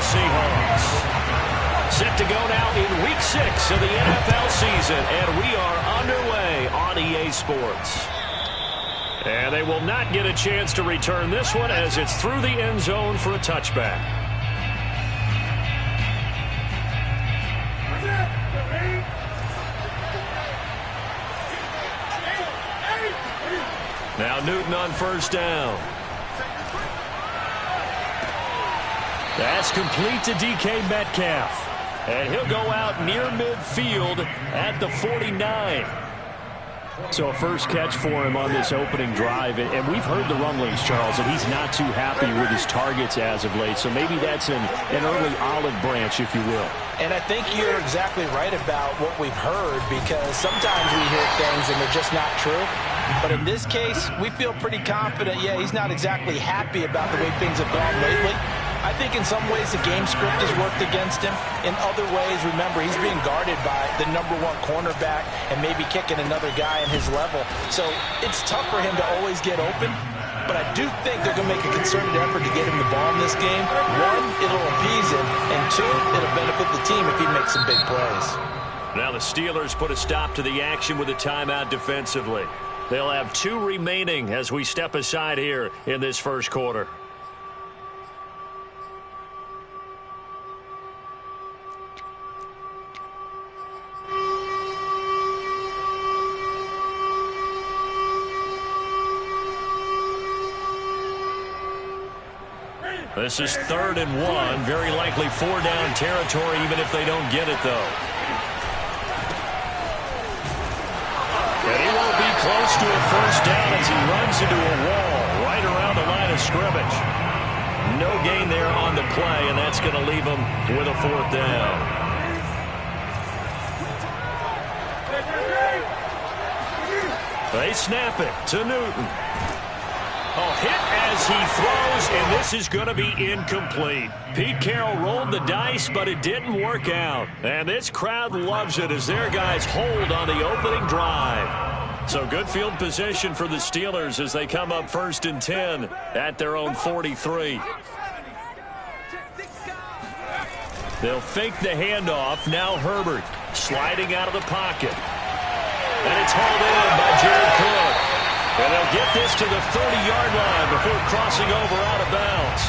Seahawks. Set to go now in Week 6 of the NFL season, and we are underway on EA Sports. And they will not get a chance to return this one as it's through the end zone for a touchback. Now Newton on first down. That's complete to DK Metcalf. And he'll go out near midfield at the 49. So a first catch for him on this opening drive. And we've heard the rumblings, Charles, that he's not too happy with his targets as of late. So maybe that's an early olive branch, if you will. And I think you're exactly right about what we've heard, because sometimes we hear things and they're just not true. But in this case, we feel pretty confident. Yeah, he's not exactly happy about the way things have gone lately. I think in some ways the game script has worked against him. In other ways, remember, he's being guarded by the #1 cornerback and maybe kicking another guy in his level. So it's tough for him to always get open. But I do think they're going to make a concerted effort to get him the ball in this game. One, it'll appease him. And two, it'll benefit the team if he makes some big plays. Now the Steelers put a stop to the action with a timeout defensively. They'll have 2 remaining as we step aside here in this first quarter. This is 3rd and 1. Very likely 4-down territory, even if they don't get it, though. And he won't be close to a first down as he runs into a wall right around the line of scrimmage. No gain there on the play, and that's going to leave him with a 4th down. They snap it to Newton. A hit as he throws, and this is going to be incomplete. Pete Carroll rolled the dice, but it didn't work out. And this crowd loves it as their guys hold on the opening drive. So good field position for the Steelers as they come up 1st and 10 at their own 43. They'll fake the handoff. Now Herbert sliding out of the pocket. And it's hauled in by Jared Cook. And they'll get this to the 30-yard line before crossing over out of bounds.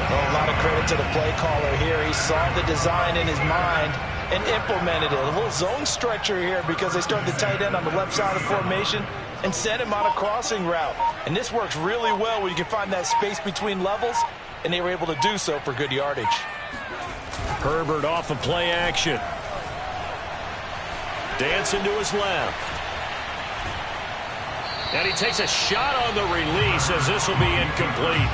Well, a lot of credit to the play caller here. He saw the design in his mind and implemented it. A little zone stretcher here because they started the tight end on the left side of the formation and sent him on a crossing route. And this works really well when you can find that space between levels, and they were able to do so for good yardage. Herbert off of play action. Dancing to his left. And he takes a shot on the release as this will be incomplete.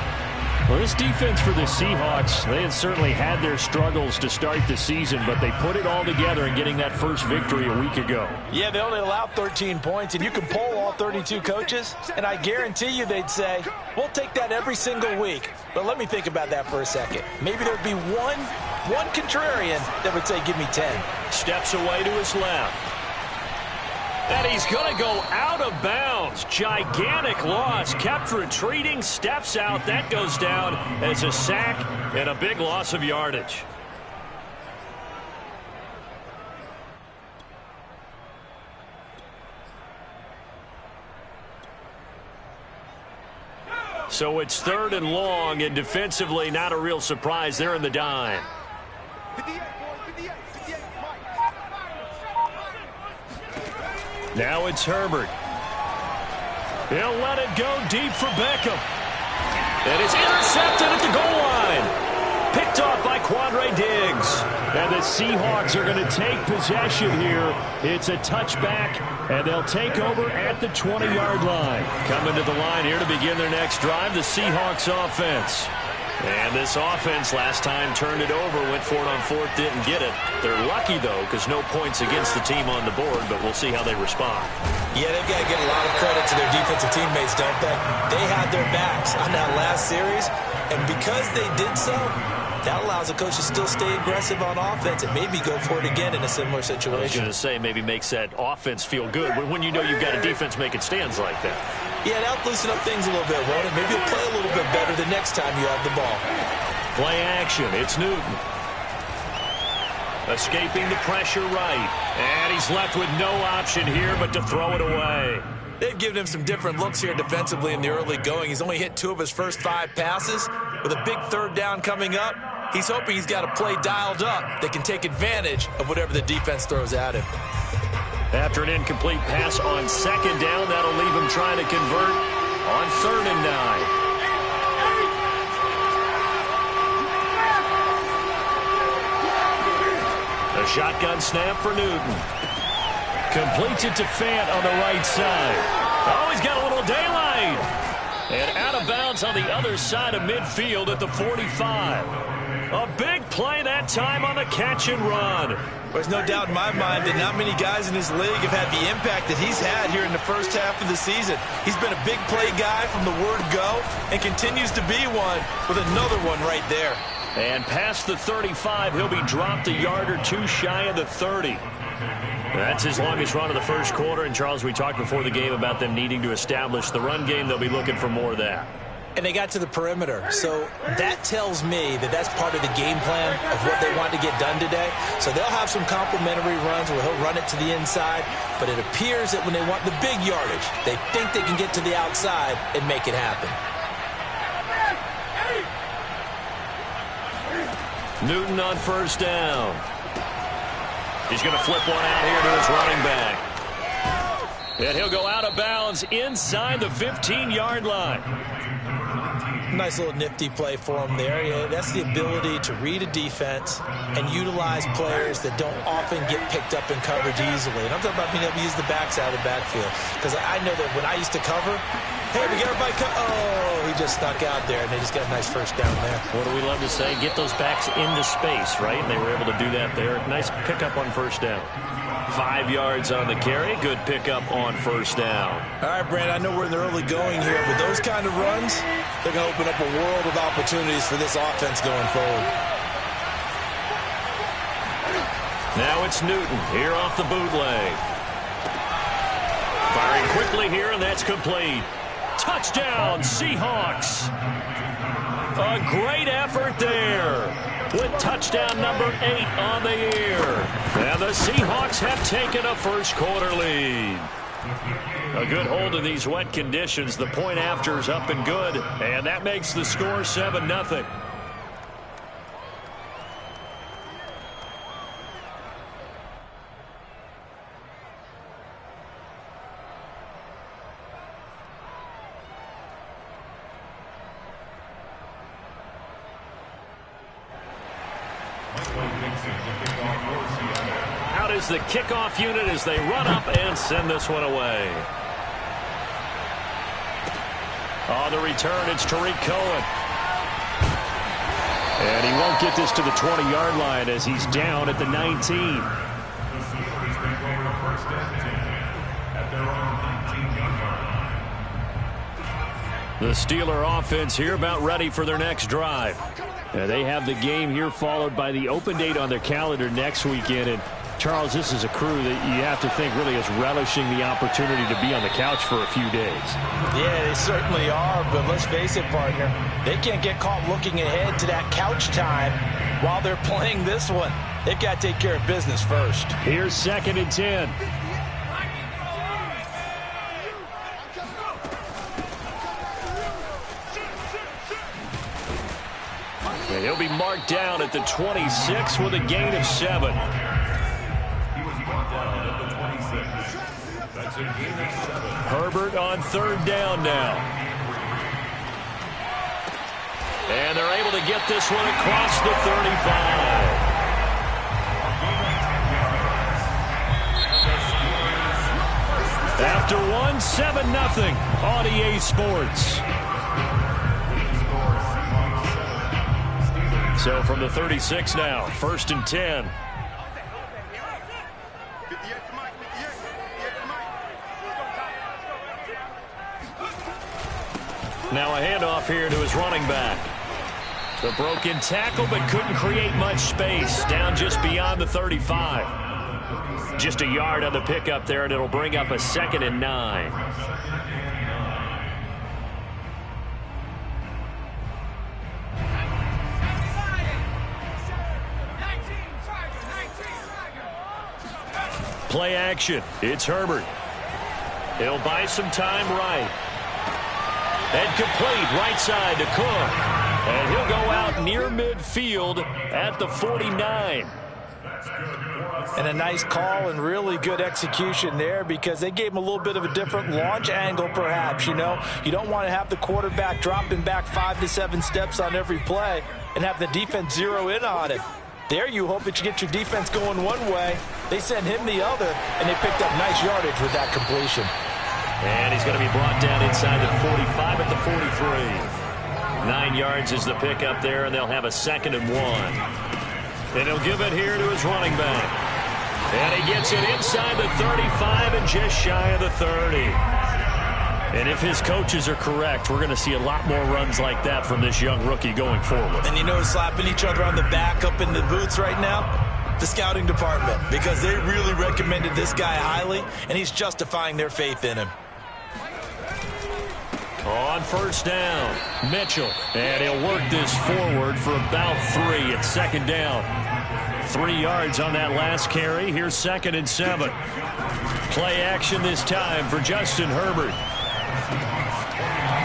Well, this defense for the Seahawks, they had certainly had their struggles to start the season, but they put it all together in getting that first victory a week ago. Yeah, they only allowed 13 points, and you can poll all 32 coaches, and I guarantee you they'd say, we'll take that every single week. But let me think about that for a second. Maybe there'd be one contrarian that would say, give me 10. Steps away to his left. And he's going to go out of bounds. Gigantic loss. Kept retreating. Steps out. That goes down as a sack and a big loss of yardage. So it's 3rd and long, and defensively not a real surprise. They're in the dime. Now it's Herbert. He'll let it go deep for Beckham. And it's intercepted at the goal line. Picked off by Quandre Diggs. And the Seahawks are going to take possession here. It's a touchback, and they'll take over at the 20-yard line. Coming to the line here to begin their next drive, the Seahawks offense. And this offense last time turned it over, went for it on 4th, didn't get it. They're lucky, though, because no points against the team on the board, but we'll see how they respond. Yeah, they've got to give a lot of credit to their defensive teammates, don't they? They had their backs on that last series, and because they did so, that allows the coach to still stay aggressive on offense and maybe go for it again in a similar situation. I was going to say, maybe makes that offense feel good when you know you've got a defense making stands like that. Yeah, that'll loosen up things a little bit, won't it? Maybe you'll play a little bit better the next time you have the ball. Play action. It's Newton. Escaping the pressure right. And he's left with no option here but to throw it away. They've given him some different looks here defensively in the early going. He's only hit 2 of his first 5 passes. With a big 3rd down coming up, he's hoping he's got a play dialed up that can take advantage of whatever the defense throws at him. After an incomplete pass on 2nd down, that'll leave him trying to convert on 3rd and 9. A shotgun snap for Newton. Completes it to Fant on the right side. Oh, he's got a little daylight. And out of bounds on the other side of midfield at the 45. A big play that time on the catch and run. There's no doubt in my mind that not many guys in this league have had the impact that he's had here in the first half of the season. He's been a big play guy from the word go and continues to be one with another one right there. And past the 35, he'll be dropped a yard or 2 shy of the 30. That's his longest run of the first quarter. And, Charles, we talked before the game about them needing to establish the run game. They'll be looking for more of that. And they got to the perimeter. So that tells me that that's part of the game plan of what they want to get done today. So they'll have some complementary runs where he'll run it to the inside. But it appears that when they want the big yardage, they think they can get to the outside and make it happen. Newton on 1st down. He's going to flip one out here to his running back. And he'll go out of bounds inside the 15-yard line. Nice little nifty play for him there. Yeah, that's the ability to read a defense and utilize players that don't often get picked up in coverage easily. And I'm talking about being able to use the backs out of the backfield. Because I know that when I used to cover, hey, we get everybody oh, he just snuck out there, and they just got a nice 1st down there. What do we love to say? Get those backs into space, right? And they were able to do that there. Nice pickup on 1st down. 5 yards on the carry. Good pickup on 1st down. All right, Brand, I know we're in the early going here, but those kind of runs, they're going to open up a world of opportunities for this offense going forward. Now it's Newton here off the bootleg. Firing quickly here, and that's complete. Touchdown, Seahawks. A great effort there with touchdown number 8 on the year. And the Seahawks have taken a first quarter lead. A good hold in these wet conditions. The point after is up and good, and that makes the score 7-0. Out is the kickoff unit as they run up and send this one away. On the return, it's Tariq Cohen. And he won't get this to the 20-yard line as he's down at the 19. The Steeler offense here about ready for their next drive. They have the game here followed by the open date on their calendar next weekend. And, Charles, this is a crew that you have to think really is relishing the opportunity to be on the couch for a few days. Yeah, they certainly are, but let's face it, partner. They can't get caught looking ahead to that couch time while they're playing this one. They've got to take care of business first. Here's 2nd and 10. And he'll be marked down at the 26 with a gain of 7. Herbert on 3rd down now. And they're able to get this one across the 35. After one, 7-0 on EA Sports. So from the 36 now, 1st and 10. Now a handoff here to his running back. The broken tackle, but couldn't create much space. Down just beyond the 35. Just a yard on the pickup there, and it'll bring up a 2nd and 9. Play action. It's Herbert. He'll buy some time right. And complete right side to Cook. And he'll go out near midfield at the 49. And a nice call and really good execution there because they gave him a little bit of a different launch angle perhaps, you know. You don't want to have the quarterback dropping back 5 to 7 steps on every play and have the defense zero in on it. There you hope that you get your defense going one way. They sent him the other, and they picked up nice yardage with that completion. And he's going to be brought down inside the 45 at the 43. 9 yards is the pickup there, and they'll have a 2nd and 1. And he'll give it here to his running back. And he gets it inside the 35 and just shy of the 30. And if his coaches are correct, we're going to see a lot more runs like that from this young rookie going forward. And you know, slapping each other on the back up in the boots right now? The scouting department, because they really recommended this guy highly, and he's justifying their faith in him. On first down, Mitchell. And he'll work this forward for about 3 at 2nd down. 3 yards on that last carry. Here's 2nd and 7. Play action this time for Justin Herbert.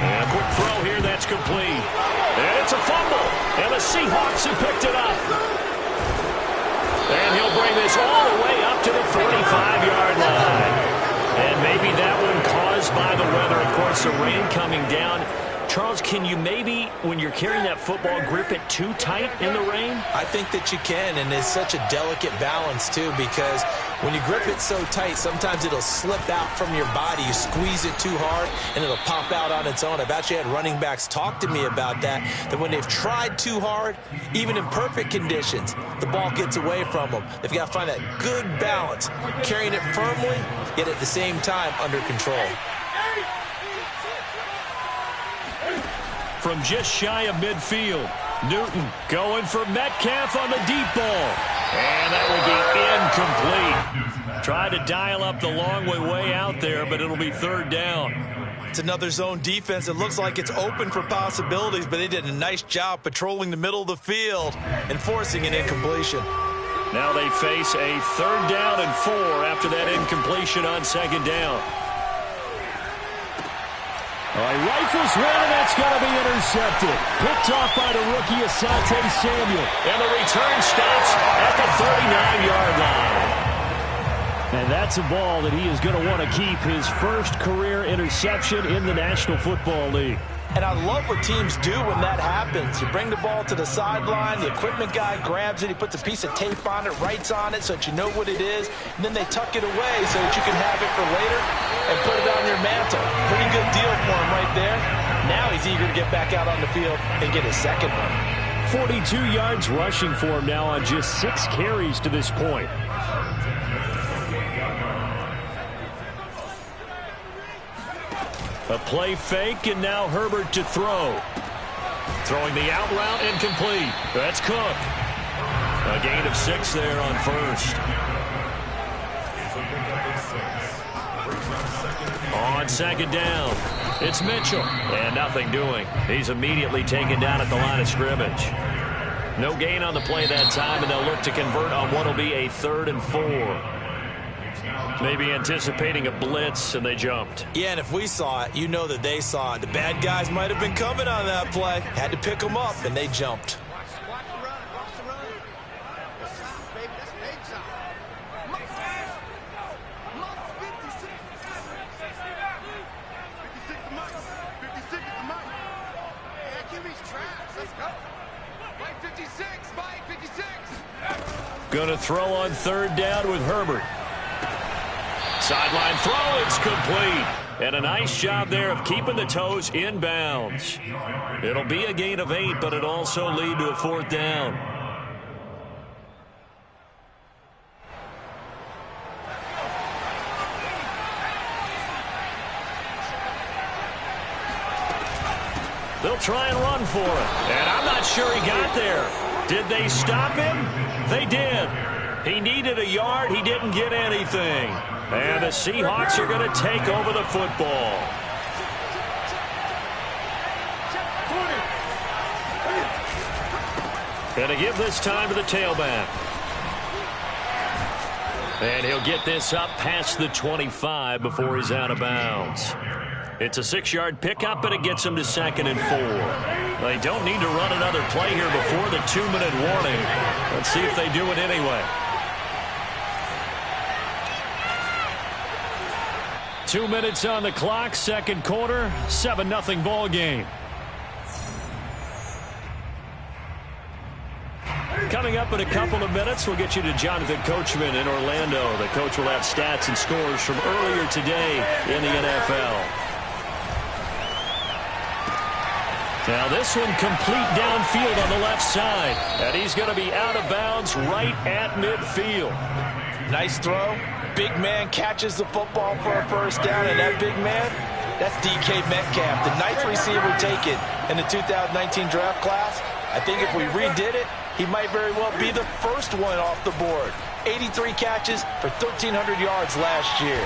And a quick throw here, that's complete. And it's a fumble. And the Seahawks have picked it up. And he'll bring this all the way up to the 45-yard line. And maybe that one caused by the weather. Of course, the rain coming down. Charles, can you maybe, when you're carrying that football, grip it too tight in the rain? I think that you can, and it's such a delicate balance, too, because when you grip it so tight, sometimes it'll slip out from your body. You squeeze it too hard, and it'll pop out on its own. I've actually had running backs talk to me about that when they've tried too hard, even in perfect conditions, the ball gets away from them. They've got to find that good balance, carrying it firmly, yet at the same time under control. From just shy of midfield, Newton going for Metcalf on the deep ball. And that will be incomplete. Tried to dial up the long way out there, but it'll be 3rd down. It's another zone defense. It looks like it's open for possibilities, but they did a nice job patrolling the middle of the field and forcing an incompletion. Now they face a 3rd down and 4 after that incompletion on 2nd down. All right, rifles one, and that's going to be intercepted. Picked off by the rookie, Asante Samuel. And the return stops at the 39-yard line. And that's a ball that he is going to want to keep, his first career interception in the National Football League. And I love what teams do when that happens. You bring the ball to the sideline, the equipment guy grabs it, he puts a piece of tape on it, writes on it so that you know what it is, and then they tuck it away so that you can have it for later and put it on your mantle. Pretty good deal for him right there. Now he's eager to get back out on the field and get his 2nd one. 42 yards rushing for him now on just 6 carries to this point. A play fake, and now Herbert to throw. Throwing the out route, incomplete. That's Cook. A gain of 6 there on first. On 2nd down, it's Mitchell. And nothing doing. He's immediately taken down at the line of scrimmage. No gain on the play that time, and they'll look to convert on what will be a 3rd and 4. Maybe anticipating a blitz, and they jumped. Yeah, and if we saw it, you know that they saw it. The bad guys might have been coming on that play. Had to pick them up, and they jumped. Going to throw on 3rd down with Herbert. Sideline throw, it's complete. And a nice job there of keeping the toes in bounds. It'll be a gain of 8, but it'll also lead to a 4th down. They'll try and run for it. And I'm not sure he got there. Did they stop him? They did. He needed a yard. He didn't get anything. And the Seahawks are going to take over the football. Going to give this time to the tailback. And he'll get this up past the 25 before he's out of bounds. It's a 6-yard pickup, and it gets him to 2nd and 4. They don't need to run another play here before the 2-minute warning. Let's see if they do it anyway. 2 minutes on the clock, second quarter, 7-0 ball game. Coming up in a couple of minutes, we'll get you to Jonathan Coachman in Orlando. The coach will have stats and scores from earlier today in the NFL. Now this one complete downfield on the left side. And he's going to be out of bounds right at midfield. Nice throw. Big man catches the football for a first down, and that big man, that's DK Metcalf, the 9th receiver taken in the 2019 draft class. I think if we redid it, he might very well be the first one off the board. 83 catches for 1,300 yards last year.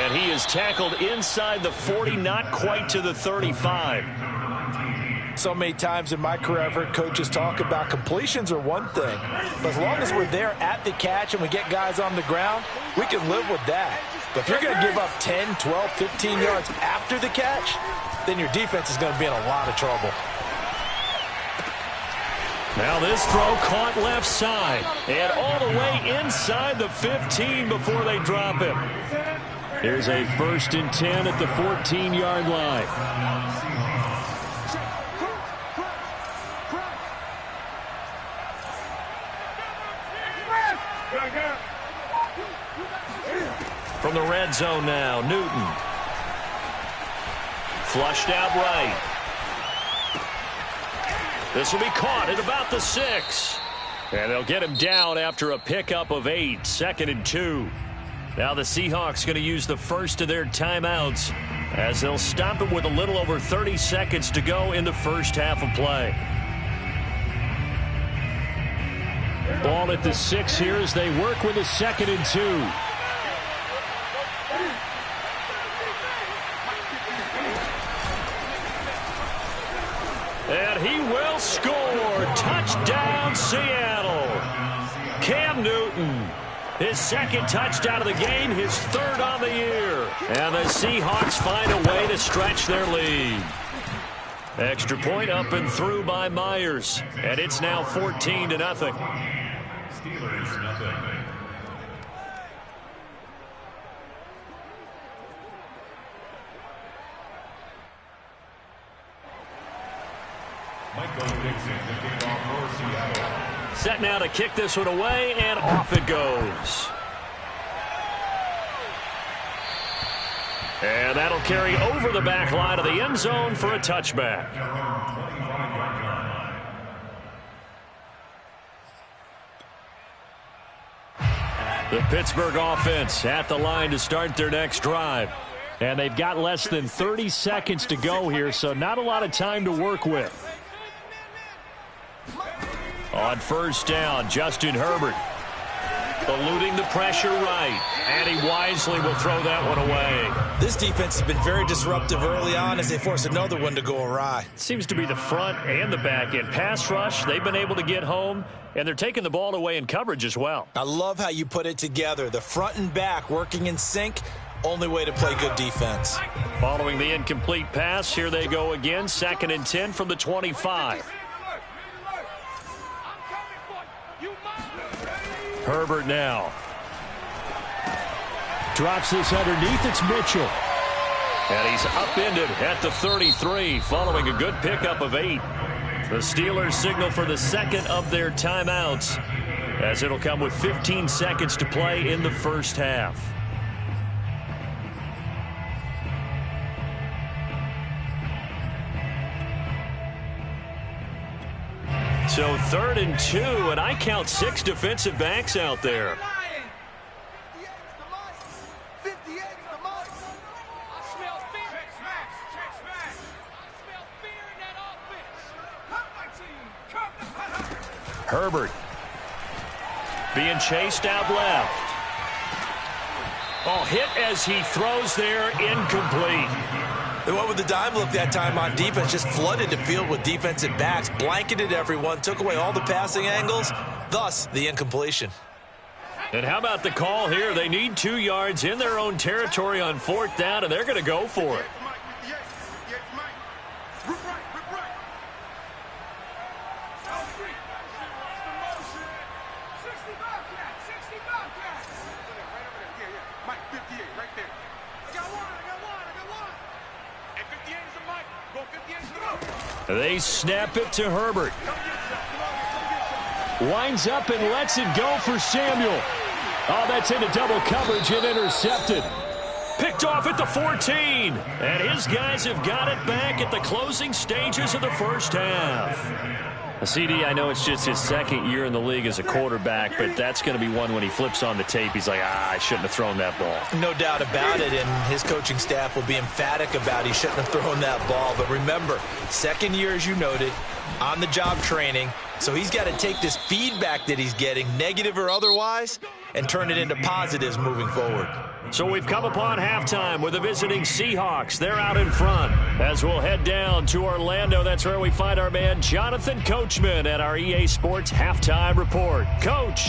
And he is tackled inside the 40, not quite to the 35. So many times in my career I've heard coaches talk about completions are one thing, but as long as we're there at the catch and we get guys on the ground, we can live with that. But if you're going to give up 10, 12, 15 yards after the catch, then your defense is going to be in a lot of trouble. Now this throw caught left side and all the way inside the 15 before they drop him. Here's a 1st and 10 at the 14-yard line. From the red zone now, Newton. Flushed out right. This will be caught at about the 6. And they'll get him down after a pickup of 8, 2nd and 2. Now the Seahawks going to use the first of their timeouts as they'll stop it with a little over 30 seconds to go in the first half of play. Ball at the 6 here as they work with a 2nd and 2. And he will score. Touchdown, Seattle. Cam Newton, his 2nd touchdown of the game, his 3rd on the year. And the Seahawks find a way to stretch their lead. Extra point up and through by Myers. And it's now 14-0. Steelers, nothing. Set now to kick this one away, and off it goes. And that'll carry over the back line of the end zone for a touchback. The Pittsburgh offense at the line to start their next drive. And they've got less than 30 seconds to go here, so not a lot of time to work with. On first down, Justin Herbert eluding the pressure right, and he wisely will throw that one away. This defense has been very disruptive early on as they force another one to go awry. Seems to be the front and the back end. Pass rush, they've been able to get home, and they're taking the ball away in coverage as well. I love how you put it together. The front and back working in sync. Only way to play good defense. Following the incomplete pass, here they go again. 2nd and 10 from the 25. Herbert now. Drops this underneath. It's Mitchell. And he's upended at the 33 following a good pickup of 8. The Steelers signal for the 2nd of their timeouts as it'll come with 15 seconds to play in the first half. So 3rd and 2, and I count 6 defensive backs out there. Herbert being chased out left. Oh, hit as he throws there, incomplete. They went with the dime look that time on defense, just flooded the field with defensive backs, blanketed everyone, took away all the passing angles, thus the incompletion. And how about the call here? They need 2 yards in their own territory on 4th down, and they're going to go for it. They snap it to Herbert. Winds up and lets it go for Samuel. Oh, that's into double coverage and intercepted. Picked off at the 14. And his guys have got it back at the closing stages of the first half. CD, I know it's just his 2nd year in the league as a quarterback, but that's going to be one when he flips on the tape. He's like, I shouldn't have thrown that ball. No doubt about it, and his coaching staff will be emphatic about he shouldn't have thrown that ball. But remember, 2nd year, as you noted, on-the-job training. So he's got to take this feedback that he's getting, negative or otherwise, and turn it into positives moving forward. So we've come upon halftime with the visiting Seahawks. They're out in front. As we'll head down to Orlando, that's where we find our man Jonathan Coachman at our EA Sports Halftime Report. Coach.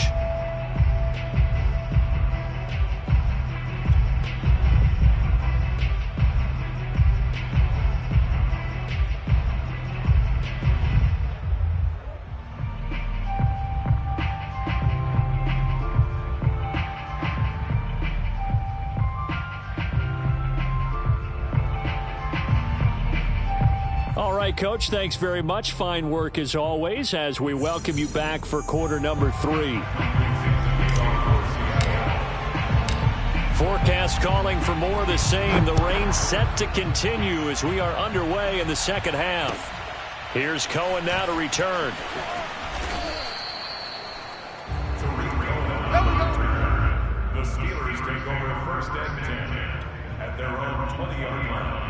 All right, Coach, thanks very much. Fine work as always as we welcome you back for quarter number 3. Forecast calling for more of the same. The rain set to continue as we are underway in the second half. Here's Cohen now to return. The Steelers take over 1st and 10 at their own 20-yard line.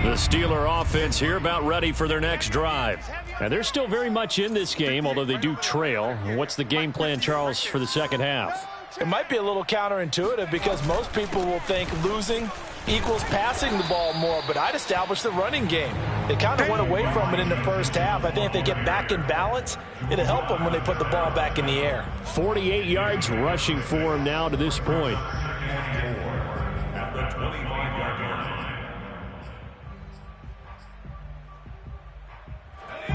The Steeler offense here about ready for their next drive. And they're still very much in this game, although they do trail. What's the game plan, Charles, for the second half? It might be a little counterintuitive because most people will think losing equals passing the ball more, but I'd establish the running game. They kind of went away from it in the first half. I think if they get back in balance, it'll help them when they put the ball back in the air. 48 yards rushing for him now to this point. At the 25-yard line.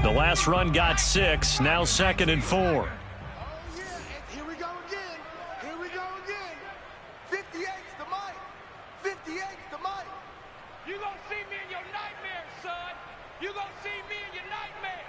The last run got 6, now 2nd and 4. Here we go again. Here we go again. 58's the mic. 58's the mic. You gonna see me in your nightmares, son. You gonna see me in your nightmares.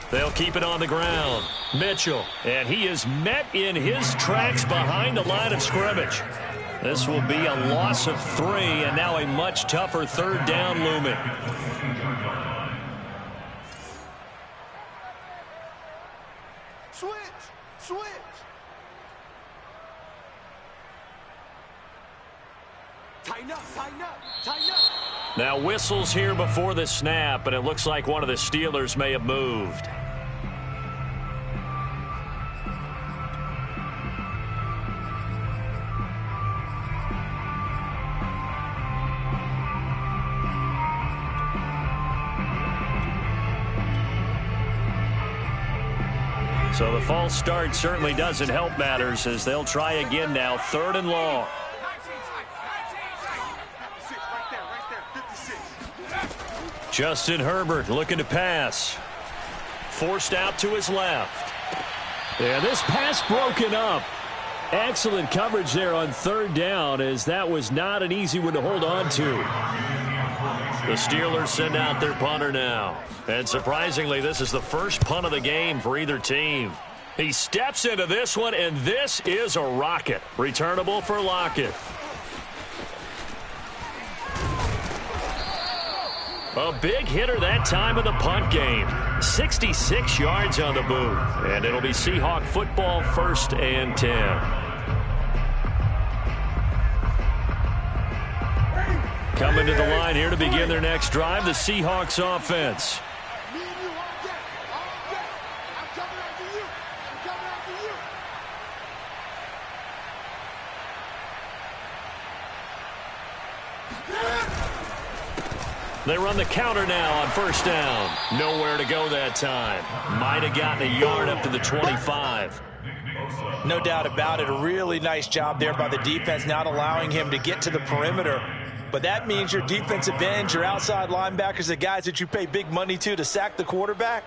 They'll keep it on the ground. Mitchell, and he is met in his tracks behind the line of scrimmage. This will be a loss of 3, and now a much tougher 3rd down looming. Switch. Tighten up. Now whistles here before the snap, and it looks like one of the Steelers may have moved. So the false start certainly doesn't help matters as they'll try again now, 3rd and long. Justin Herbert looking to pass. Forced out to his left. Yeah, this pass broken up. Excellent coverage there on 3rd down as that was not an easy one to hold on to. The Steelers send out their punter now. And surprisingly, this is the first punt of the game for either team. He steps into this one, and this is a rocket. Returnable for Lockett. A big hitter that time in the punt game. 66 yards on the boot. And it'll be Seahawk football, 1st and 10. Coming to the line here to begin their next drive, the Seahawks offense. They run the counter now on first down. Nowhere to go that time. Might have gotten a yard up to the 25. No doubt about it. A really nice job there by the defense, not allowing him to get to the perimeter. But that means your defensive ends, your outside linebackers, the guys that you pay big money to sack the quarterback,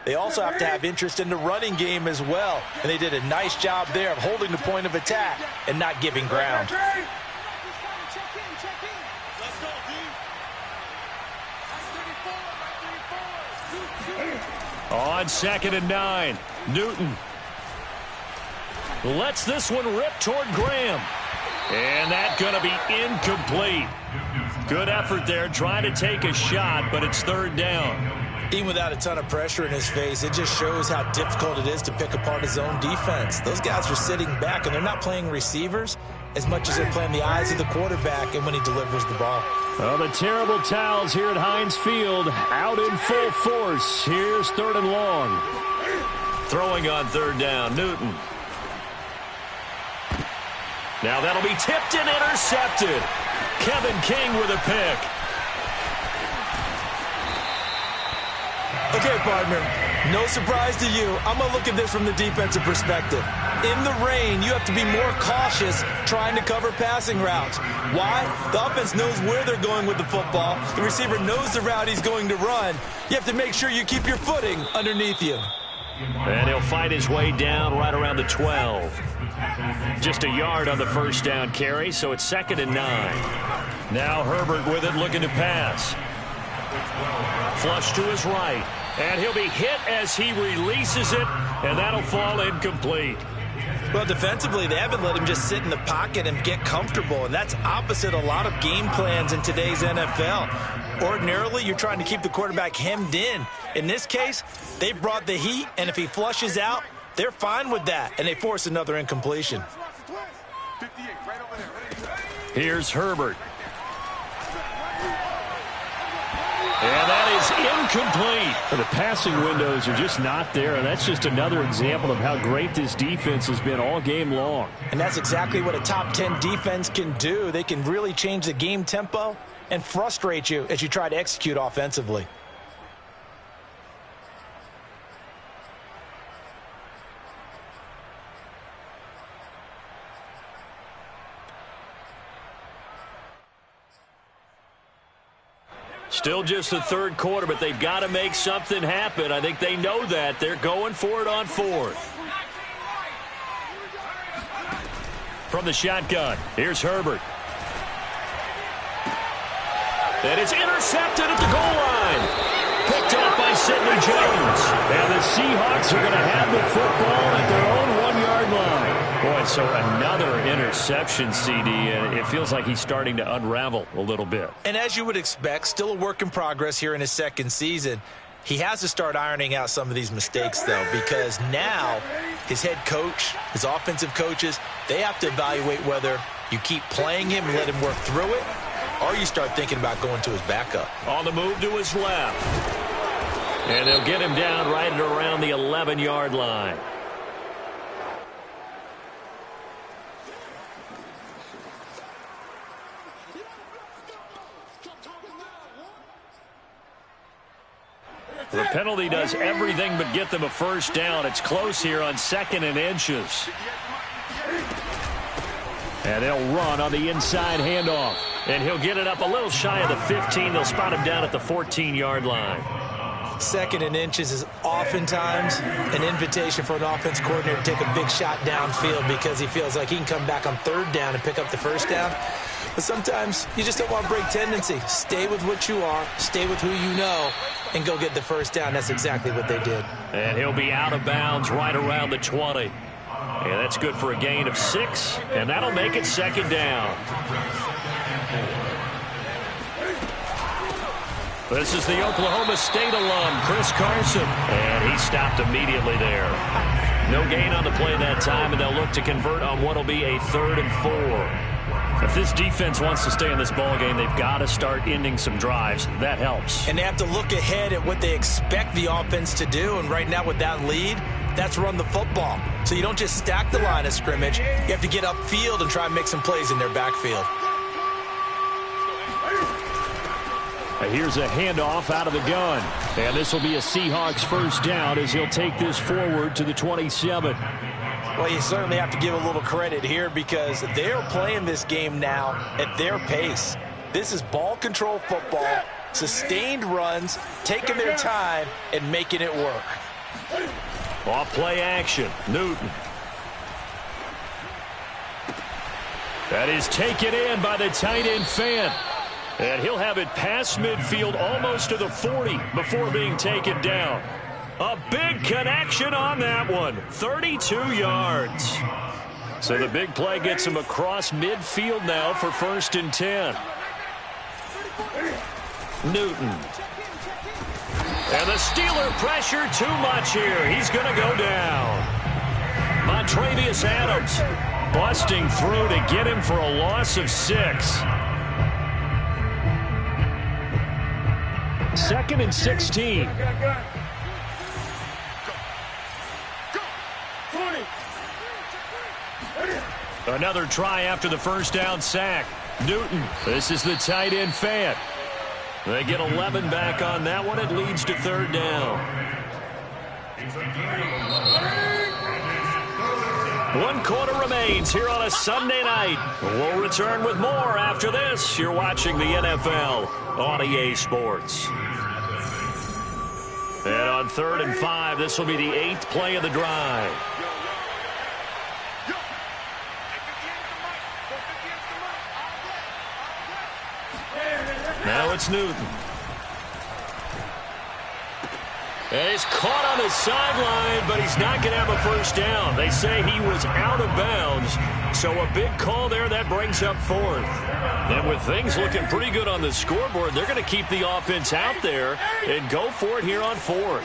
they also have to have interest in the running game as well. And they did a nice job there of holding the point of attack and not giving ground. On 2nd and 9, Newton lets this one rip toward Graham. And that's going to be incomplete. Good effort there, trying to take a shot, but it's 3rd down. Even without a ton of pressure in his face, it just shows how difficult it is to pick apart his own defense. Those guys are sitting back, and they're not playing receivers as much as they're playing the eyes of the quarterback and when he delivers the ball. Well, the terrible towels here at Heinz Field out in full force. Here's 3rd and long. Throwing on 3rd down, Newton. Now that'll be tipped and intercepted. Kevin King with a pick. Okay, partner, no surprise to you. I'm going to look at this from the defensive perspective. In the rain, you have to be more cautious trying to cover passing routes. Why? The offense knows where they're going with the football. The receiver knows the route he's going to run. You have to make sure you keep your footing underneath you. And he'll fight his way down right around the 12. Just a yard on the first down carry, so it's 2nd and 9. Now Herbert with it, looking to pass. Flush to his right. And he'll be hit as he releases it, and that'll fall incomplete. Well, defensively, they haven't let him just sit in the pocket and get comfortable, and that's opposite a lot of game plans in today's NFL. Ordinarily, you're trying to keep the quarterback hemmed in. In this case, they brought the heat, and if he flushes out, they're fine with that, and they force another incompletion. Here's Herbert. And that is incomplete. The passing windows are just not there, and that's just another example of how great this defense has been all game long. And that's exactly what a top 10 defense can do. They can really change the game tempo and frustrate you as you try to execute offensively. Still just the 3rd quarter, but they've got to make something happen. I think they know that. They're going for it on 4th. From the shotgun, here's Herbert. And it's intercepted at the goal line. Picked up by Sidney Jones. And the Seahawks are going to have the football at their own 1-yard line. Boy, so another interception, CD, and it feels like he's starting to unravel a little bit. And as you would expect, still a work in progress here in his 2nd season. He has to start ironing out some of these mistakes, though, because now his head coach, his offensive coaches, they have to evaluate whether you keep playing him and let him work through it, or you start thinking about going to his backup. On the move to his left. And they'll get him down right at around the 11-yard line. The penalty does everything but get them a first down. It's close here on 2nd and inches. And they'll run on the inside handoff. And he'll get it up a little shy of the 15. They'll spot him down at the 14-yard line. 2nd and inches is oftentimes an invitation for an offense coordinator to take a big shot downfield because he feels like he can come back on 3rd down and pick up the first down. But sometimes you just don't want to break tendency. Stay with what you are, stay with who you know, and go get the first down. That's exactly what they did. And he'll be out of bounds right around the 20. And that's good for a gain of 6, and that'll make it 2nd down. This is the Oklahoma State alum, Chris Carson. And he stopped immediately there. No gain on the play that time, and they'll look to convert on what will be a 3rd and 4. If this defense wants to stay in this ballgame, they've got to start ending some drives. That helps. And they have to look ahead at what they expect the offense to do. And right now with that lead, that's run the football. So you don't just stack the line of scrimmage. You have to get upfield and try and make some plays in their backfield. Here's a handoff out of the gun. And this will be a Seahawks first down as he'll take this forward to the 27. Well, you certainly have to give a little credit here because they're playing this game now at their pace. This is ball control football, sustained runs, taking their time, and making it work. Off play action, Newton. That is taken in by the tight end Fant. And he'll have it past midfield almost to the 40 before being taken down. A big connection on that one. 32 yards. So the big play gets him across midfield now for 1st and 10. Newton. And the Steeler pressure too much here. He's going to go down. Montravius Adams busting through to get him for a loss of 6. 2nd and 16. Another try after the first down sack. Newton. This is the tight end Fant. They get 11 back on that one. It leads to 3rd down. 1 quarter remains here on a Sunday night. We'll return with more after this. You're watching the NFL on EA Sports. And on 3rd and 5, this will be the 8th play of the drive. Now it's Newton. And he's caught on the sideline, but he's not going to have a first down. They say he was out of bounds, so a big call there that brings up 4th. And with things looking pretty good on the scoreboard, they're going to keep the offense out there and go for it here on 4th.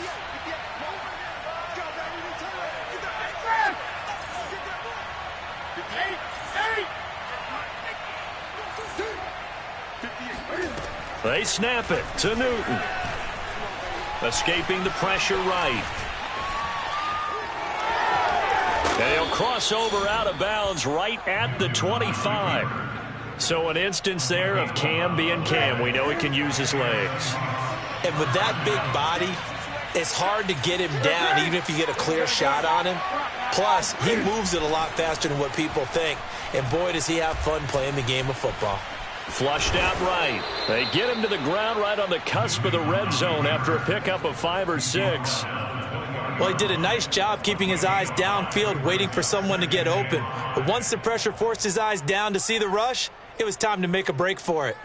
They snap it to Newton. Escaping the pressure right. And he'll cross over out of bounds right at the 25. So an instance there of Cam being Cam. We know he can use his legs. And with that big body, it's hard to get him down even if you get a clear shot on him. Plus, he moves it a lot faster than what people think. And boy, does he have fun playing the game of football. Flushed out right. They get him to the ground right on the cusp of the red zone after a pickup of 5 or 6. Well, he did a nice job keeping his eyes downfield, waiting for someone to get open. But once the pressure forced his eyes down to see the rush, it was time to make a break for it.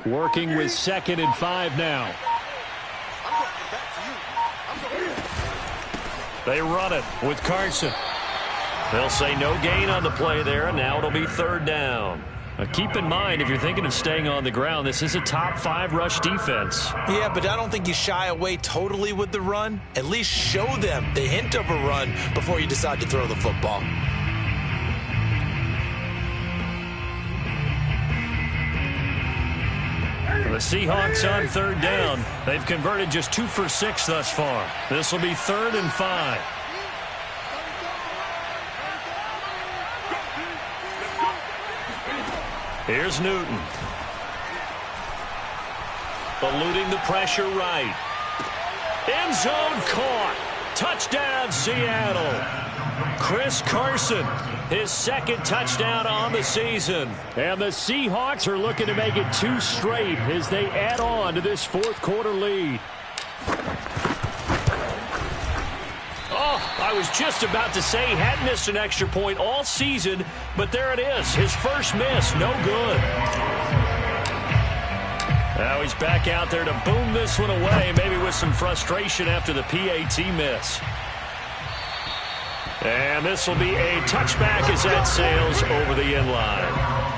Working with 2nd and 5 now. They run it with Carson. They'll say no gain on the play there, and now it'll be 3rd down. Now keep in mind, if you're thinking of staying on the ground, this is a top 5 rush defense. Yeah, but I don't think you shy away totally with the run. At least show them the hint of a run before you decide to throw the football. The Seahawks on 3rd down. They've converted just 2 for 6 thus far. This will be 3rd and 5. Here's Newton. Eluding the pressure right. End zone caught. Touchdown, Seattle. Chris Carson, his 2nd touchdown on the season. And the Seahawks are looking to make it 2 straight as they add on to this 4th quarter lead. Oh, I was just about to say he hadn't missed an extra point all season, but there it is. His first miss, no good. Now he's back out there to boom this one away, maybe with some frustration after the PAT miss. And this will be a touchback as that sails over the end line.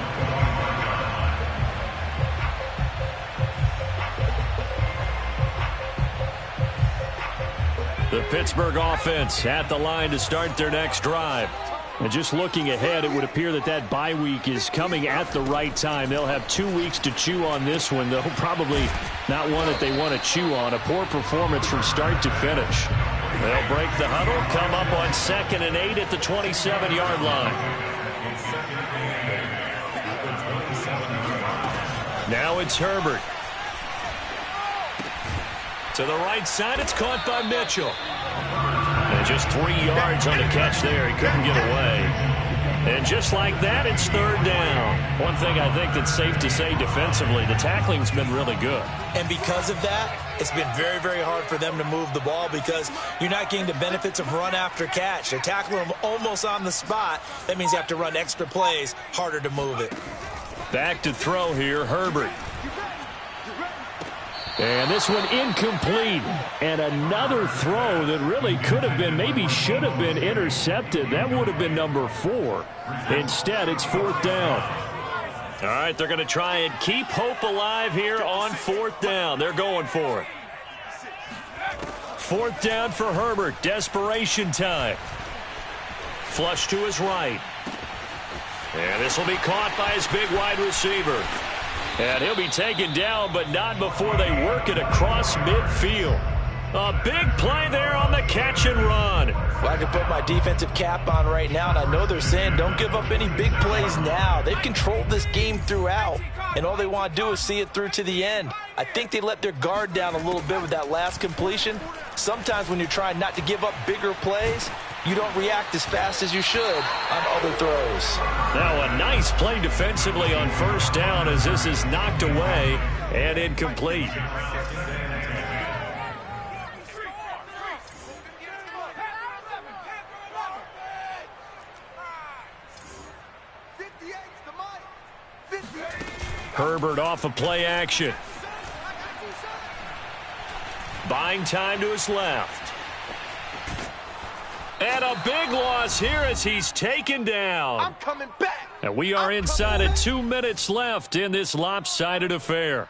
The Pittsburgh offense at the line to start their next drive. And just looking ahead, it would appear that that bye week is coming at the right time. They'll have 2 weeks to chew on this one, though probably not one that they want to chew on. A poor performance from start to finish. They'll break the huddle, come up on 2nd and 8 at the 27-yard line. Now it's Herbert. To the right side, it's caught by Mitchell. And just 3 yards on the catch there. He couldn't get away. And just like that, it's 3rd down. One thing I think that's safe to say defensively, the tackling's been really good. And because of that, it's been very, very hard for them to move the ball because you're not getting the benefits of run after catch. They're tackling them almost on the spot. That means you have to run extra plays, harder to move it. Back to throw here, Herbert. And this one incomplete. And another throw that really could have been, maybe should have been intercepted. That would have been number 4. Instead, it's 4th down. All right, they're going to try and keep hope alive here on 4th down. They're going for it. 4th down for Herbert. Desperation time. Flush to his right. And this will be caught by his big wide receiver. And he'll be taken down, but not before they work it across midfield. A big play there on the catch and run. Well, I can put my defensive cap on right now, and I know they're saying don't give up any big plays now. They've controlled this game throughout, and all they want to do is see it through to the end. I think they let their guard down a little bit with that last completion. Sometimes when you're trying not to give up bigger plays, you don't react as fast as you should on other throws. Now a nice play defensively on 1st down as this is knocked away and incomplete. Herbert off of play action. Buying time to his left. And a big loss here as he's taken down. I'm coming back. And we are inside of 2 minutes left in this lopsided affair.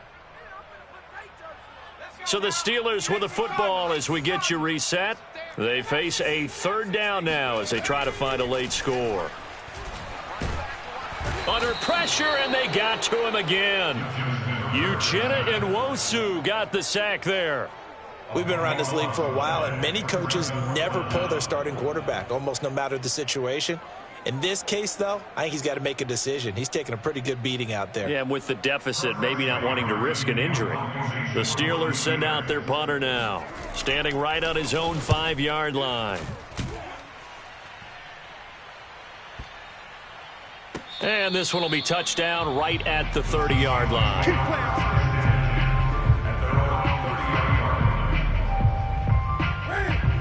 So the Steelers with the football as we get you reset. They face a 3rd down now as they try to find a late score. Under pressure, and they got to him again. Uchenna and Nwosu got the sack there. We've been around this league for a while, and many coaches never pull their starting quarterback, almost no matter the situation. In this case, though, I think he's got to make a decision. He's taking a pretty good beating out there. Yeah, and with the deficit, maybe not wanting to risk an injury. The Steelers send out their punter now, standing right on his own 5-yard line. And this one will be touchdown right at the 30-yard line.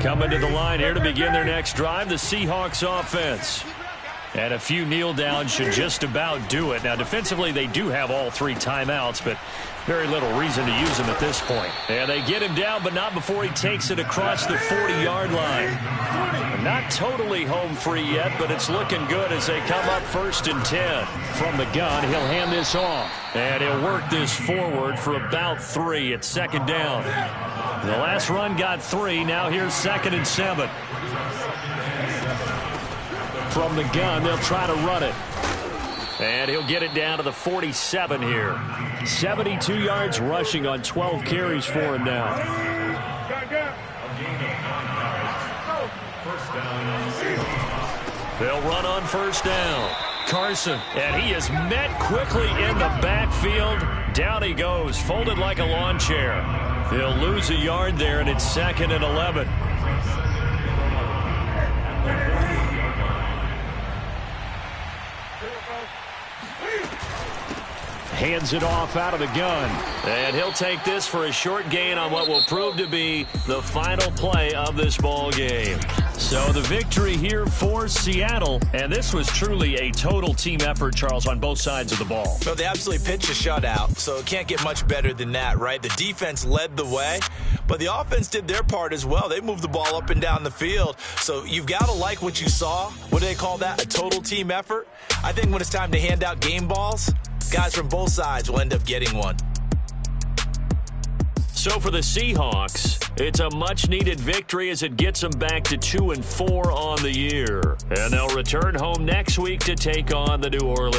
Coming to the line here to begin their next drive, the Seahawks offense. And a few kneel downs should just about do it. Now, defensively, they do have all 3 timeouts, but very little reason to use them at this point. And they get him down, but not before he takes it across the 40-yard line. Not totally home free yet, but it's looking good as they come up 1st and 10. From the gun, he'll hand this off. And he'll work this forward for about 3 at 2nd down. The last run got 3. Now here's 2nd and 7. From the gun, they'll try to run it. And he'll get it down to the 47 here. 72 yards rushing on 12 carries for him now. They'll run on 1st down. Carson, and he is met quickly in the backfield. Down he goes, folded like a lawn chair. They'll lose a yard there, and it's 2nd and 11. hands it off out of the gun. And he'll take this for a short gain on what will prove to be the final play of this ball game. So the victory here for Seattle. And this was truly a total team effort, Charles, on both sides of the ball. Well, they absolutely pitched a shutout, so it can't get much better than that, right? The defense led the way, but the offense did their part as well. They moved the ball up and down the field. So you've got to like what you saw. What do they call that? A total team effort? I think when it's time to hand out game balls, guys from both sides will end up getting one. So for the Seahawks, it's a much-needed victory as it gets them back to 2-4 on the year. And they'll return home next week to take on the New Orleans